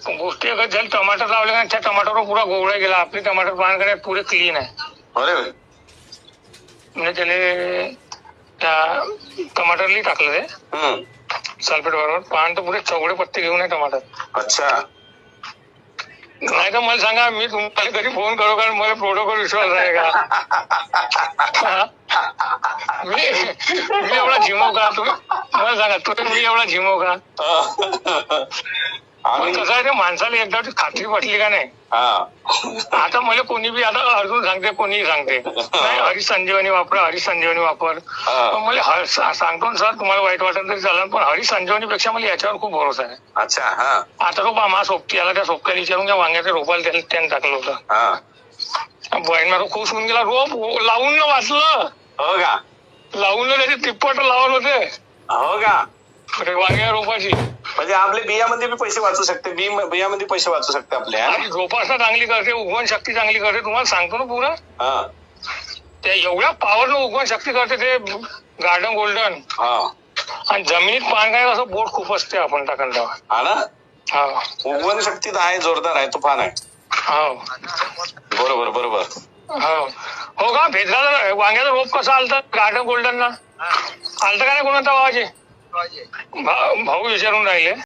गोष्टी एकच झाली, टमाटर लावले ना त्या टमाटरवर पुरा गोवळा गेला. आपली टमाटर पान पुरे क्लीन आहे. अरे म्हणजे त्याने त्या टमाटरली टाकलं ते सल्फेट बरोबर. पान तर पुरे चौघडे पत्ते घेऊन आहे टमाटर. अच्छा. नाही तर मला सांगा, मी तुम्हाला कधी फोन करू कारण मला प्रोडक्टवर विश्वास आहे का? मी एवढा झिमो का? तुम्ही मला सांगा, मी एवढा झिमो का? कसं आहे, ते माणसाला एकदा खात्री पटली का नाही. आता मला कोणी बी, आता अर्जुन सांगते, कोणीही सांगते नाही हरी संजीवनी वापर, हरी संजीवनी वापर. पण मला सांगतो सर, तुम्हाला वाईट वाटत तरी चालेल, पण हरी संजीवनी पेक्षा मला याच्यावर खूप भरोसा आहे. अच्छा. आता तो मा सोबती आला, त्या सोबत्याला विचारून घ्या, वांग्याच्या रोपाला त्याने टाकलं होतं. बहीण तो खुश होऊन गेला. रोप लावून न वाचलं. हो का? लावून न त्याचे तिप्पट लावून होते. हो का? वांग्या रोपाची. म्हणजे आपले बियामध्ये बी पैसे वाचू शकते, बियामध्ये पैसे वाचू शकते आपल्या. आणि जोपासना चांगली करते, उगवण शक्ती चांगली करते. तुम्हाला सांगतो ना पुरा, त्या एवढ्या पॉवरनं उगवण शक्ती करते ते गार्डन गोल्डन. आणि जमिनीत पान काय असं बोट खूप असते आपण टाकून तेव्हा. हा ना. उगवण शक्ती आहे, जोरदार आहे, तुफान आहे. हो बरोबर बरोबर. हो का? भेटला वांग्याचा रोप कसा आलता गार्डन गोल्डन ना? आलता का नाही कोणता भावाचे? भाऊ विचारून राहिले.